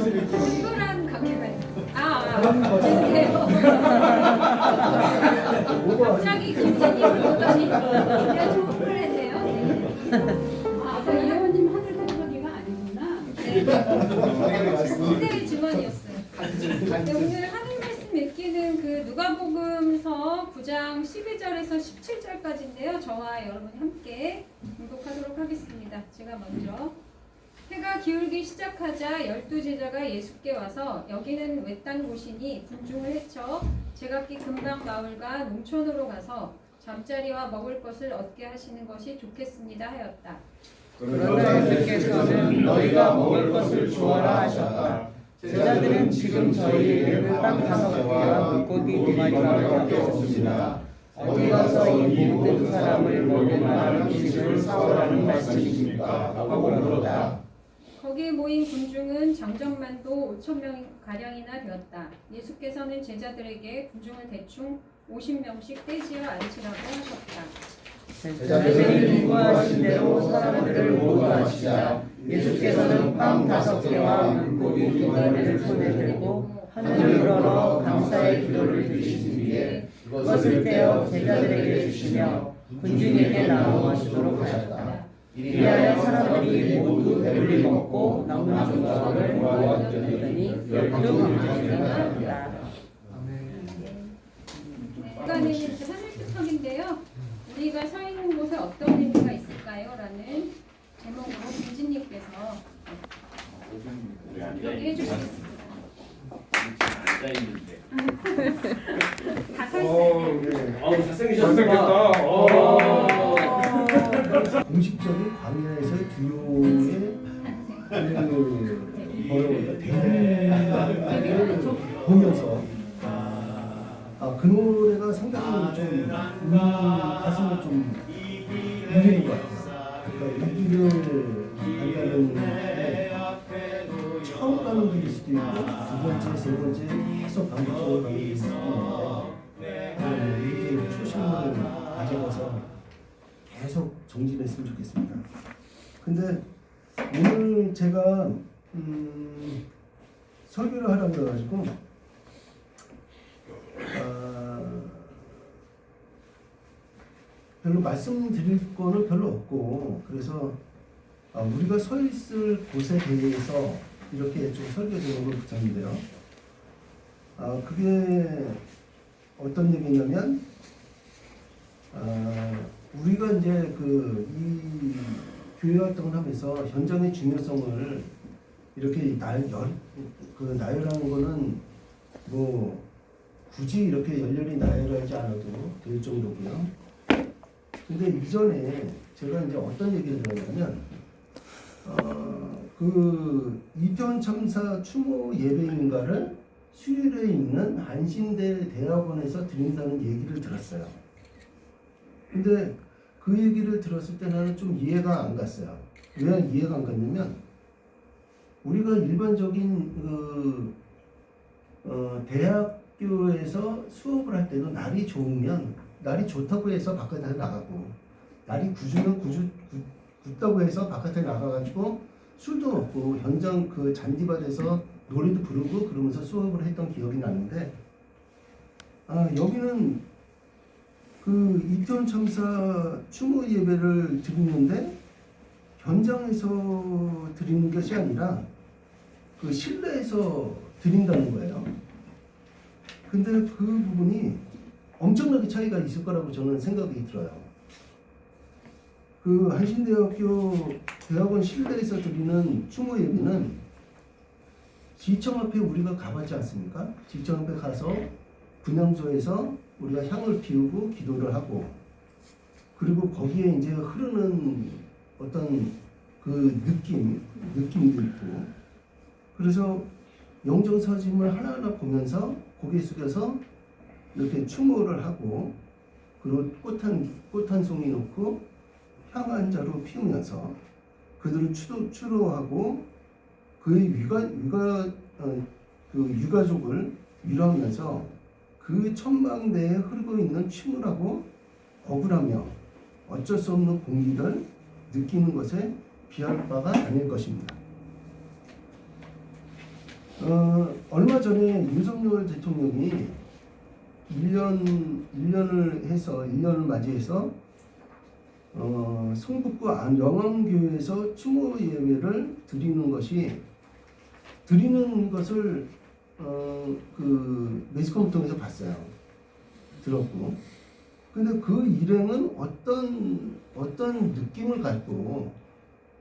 특별한 관계가 죄송해요. 갑자기 김진님을 보더니 내가 좀 흥분했네요. 네. 이호님 하늘 덕분이가 아니구나. 시대의 증언이었어요. 네, 오늘 하늘 말씀 읽기는 그 누가복음서 9장 12절에서 17절까지인데요. 저와 여러분이 함께 공독하도록 하겠습니다. 제가 먼저 해가 기울기 시작하자 12제자가 예수께 와서 여기는 외딴 곳이니 군중을 헤쳐 제각기 근방 마을과 농촌으로 가서 잠자리와 먹을 것을 얻게 하시는 것이 좋겠습니다 하였다. 그러나 예수께서는 너희가 먹을 것을 주어라 하셨다. 제자들은 지금 저희에게 빵 5개와 물고기 2마리밖에 없습니다. 어디 가서 이 모든 사람을 먹을 만한 음식을 사오라는 말씀이십니까? 하고 물었다. 거기에 모인 군중은 장정만도 5,000명 가량이나 되었다. 예수께서는 제자들에게 군중을 대충 50명씩 떼지어 앉히라고 하셨다. 제자들이 요구하신 대로 사람들을 모두 앉히자. 예수께서는 빵 5개와 물고기 2마리를 손에 들고 하늘을 열어 감사의 기도를 드리신 뒤에 그것을 떼어 제자들에게 주시며 군중에게 나누어 주도록 하셨다. 이리하여 사람들이 모두 배불리 먹고 남은 조각을 모아두더니 12군중이나 되었다. 국가는 하늘특석인데요. 우리가 서 있는 곳에 어떤 의미가 있을까요? 라는 제목으로 김진님께서 얘기해 주시겠습니다. 다 서 있어요. 잘생겼다. 공식적인 광야에서의 두요의 데뷔를 보면서 그 노래가 상당히 좀 가슴에 좀 울리는 것 같아요. 그러니까 이 길을 간다는 게 처음 가는 길일 수도 있고 두 번째, 세 번째 계속 반복적으로 가는 길일 수도 있는데 이렇게 초심을 가져가서 계속 정진했으면 좋겠습니다. 근데 오늘 제가 설교를 하려고 해가지고 별로 말씀드릴 거는 별로 없고 그래서 우리가 서 있을 곳에 대해서 이렇게 좀 설교 제목을 붙였는데요. 그게 어떤 얘기냐면 우리가 이제 이 교회 활동을 하면서 현장의 중요성을 이렇게 나열하는 거는 뭐 굳이 이렇게 열렬히 나열하지 않아도 될 정도고요. 근데 이전에 제가 이제 어떤 얘기를 들었냐면 그 이태원 참사 추모 예배인가를 수요일에 있는 한신대 대학원에서 드린다는 얘기를 들었어요. 근데 그 얘기를 들었을 때 나는 좀 이해가 안 갔어요. 왜 이해가 안 갔냐면 우리가 일반적인 대학교에서 수업을 할 때도 날이 좋으면 날이 좋다고 해서 바깥에 나가고 날이 굳으면 굳다고 해서 바깥에 나가가지고 술도 먹고 현장 그 잔디밭에서 노래도 부르고 그러면서 수업을 했던 기억이 나는데 여기는 그 이태원 참사 추모 예배를 드리는데 현장에서 드리는 것이 아니라 그 실내에서 드린다는 거예요. 근데 그 부분이 엄청나게 차이가 있을 거라고 저는 생각이 들어요. 그 한신대학교 대학원 실내에서 드리는 추모 예배는 지청 앞에 우리가 가봤지 않습니까? 지청 앞에 가서 분향소에서 우리가 향을 피우고 기도를 하고 그리고 거기에 이제 흐르는 어떤 그 느낌도 있고 그래서 영정사짐을 하나하나 보면서 고개 숙여서 이렇게 추모를 하고 그리고 꽃 한 송이 놓고 향 한 자루 피우면서 그들을 추로하고 그의 유가족을 위로하면서 그 천망대에 흐르고 있는 침울하고 억울하며 어쩔 수 없는 공기를 느끼는 것에 비할 바가 아닐 것입니다. 얼마 전에 윤석열 대통령이 1년을 맞이해서 성북구 영암교회에서 추모 예배를 드리는 것을 그 매스컴을 통해서 봤어요. 들었고. 근데 그 일행은 어떤 느낌을 갖고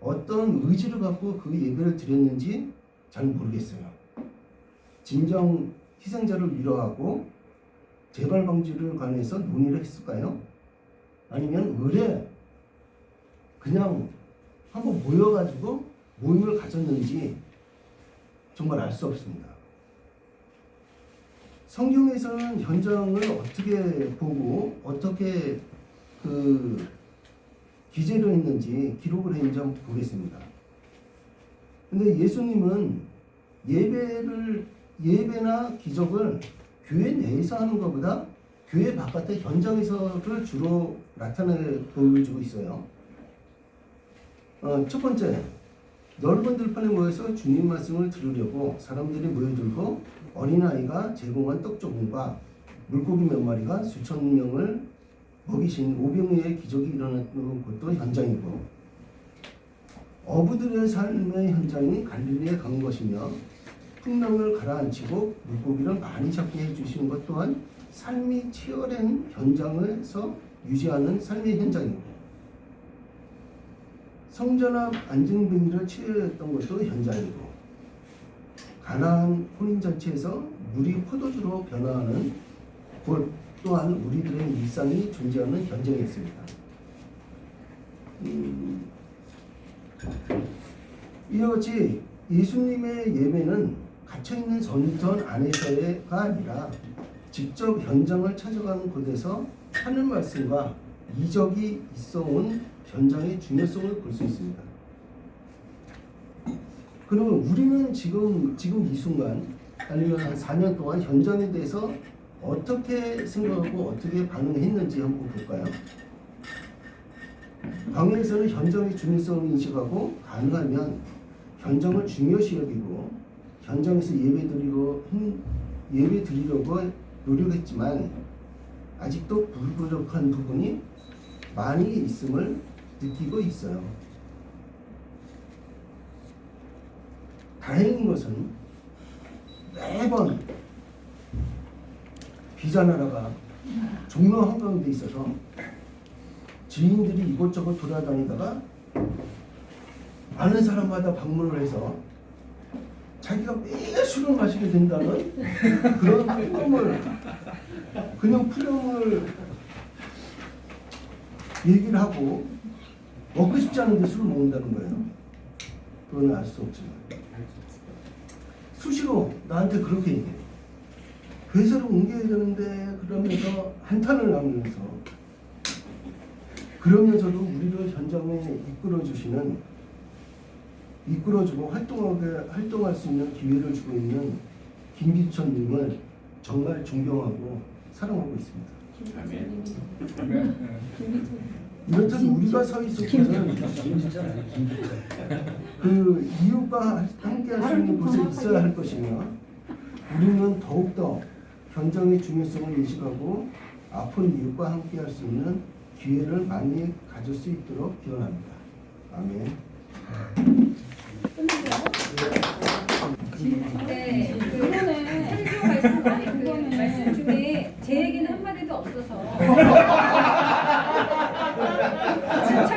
어떤 의지를 갖고 그 예배를 드렸는지 잘 모르겠어요. 진정 희생자를 위로하고 재발 방지를 관해서 논의를 했을까요? 아니면 의뢰 그냥 한번 모여가지고 모임을 가졌는지 정말 알 수 없습니다. 성경에서는 현장을 어떻게 보고 어떻게 기재를 했는지 기록을 했는지 한번 보겠습니다. 근데 예수님은 예배나 기적을 교회 내에서 하는 것보다 교회 바깥의 현장에서를 주로 보여주고 있어요. 첫 번째, 넓은 들판에 모여서 주님 말씀을 들으려고 사람들이 모여들고 어린아이가 제공한 떡 조금과 물고기 몇 마리가 수천 명을 먹이신 오병이어의 기적이 일어나는 것도 현장이고, 어부들의 삶의 현장이 갈릴리에 간 것이며 풍랑을 가라앉히고 물고기를 많이 잡게 해주시는 것 또한 삶이 치열한 현장에서 유지하는 삶의 현장이고, 성전 앞 안증뱅이를 치료했던 것도 현장이고, 가나안 혼인잔치에서 물이 포도주로 변화하는 곳 또한 우리들의 일상이 존재하는 현장이었습니다. 이와 같이 예수님의 예배는 갇혀있는 성전 안에서가 아니라 직접 현장을 찾아가는 곳에서 하는 말씀과 이적이 있어온 현장의 중요성을 볼 수 있습니다. 그러면 우리는 지금 이 순간 아니면 한 4년 동안 현장에 대해서 어떻게 생각하고 어떻게 반응했는지 한번 볼까요? 강의에서는 현장의 중요성을 인식하고 가능하면 현장을 중요시 여기고 현장에서 예배 드리려고 노력했지만 아직도 부족한 부분이 많이 있음을 느끼고 있어요. 다행인 것은 매번 비자 나라가 종로 한가운데 있어서 지인들이 이곳저곳 돌아다니다가 아는 사람마다 방문을 해서 자기가 매일 술을 마시게 된다는 그런 푸념을 얘기를 하고 먹고 싶지 않은데 술을 먹는다는 거예요. 그건 알 수 없지만 수시로 나한테 그렇게 얘기해. 회사를 옮겨야 되는데 그러면서 한탄을 나누면서 그러면서도 우리를 현장에 이끌어주고 활동할 수 있는 기회를 주고 있는 김기천님을 정말 존경하고 사랑하고 있습니다. 이렇다면 우리가 서 있을 때는 그 이웃과 함께 할 수 있는 곳에 있어야 할 것이며, 우리는 더욱더 현장의 중요성을 인식하고 아픈 이웃과 함께 할 수 있는 기회를 많이 가질 수 있도록 기원합니다. 아멘. 네, 그 말씀 중에 제 얘기는 한마디도 없어서 지철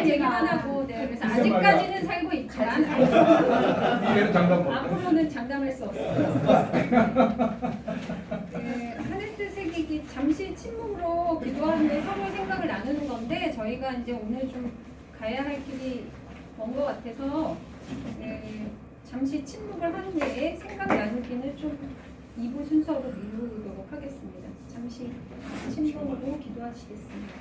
얘기만 하고, 네, 그래서 아직까지는 살고 있지만 앞으로는 장담할 수 없습니다. 하늘 뜻의 기기 잠시 침묵으로 기도하는데 서로 생각을 나누는 건데, 저희가 이제 오늘 좀 가야 할 길이 먼 것 같아서 잠시 침묵을 한 후에 생각 나누기는 좀 2부 순서로 미루도록 하겠습니다. 잠시 침묵으로 기도하시겠습니다.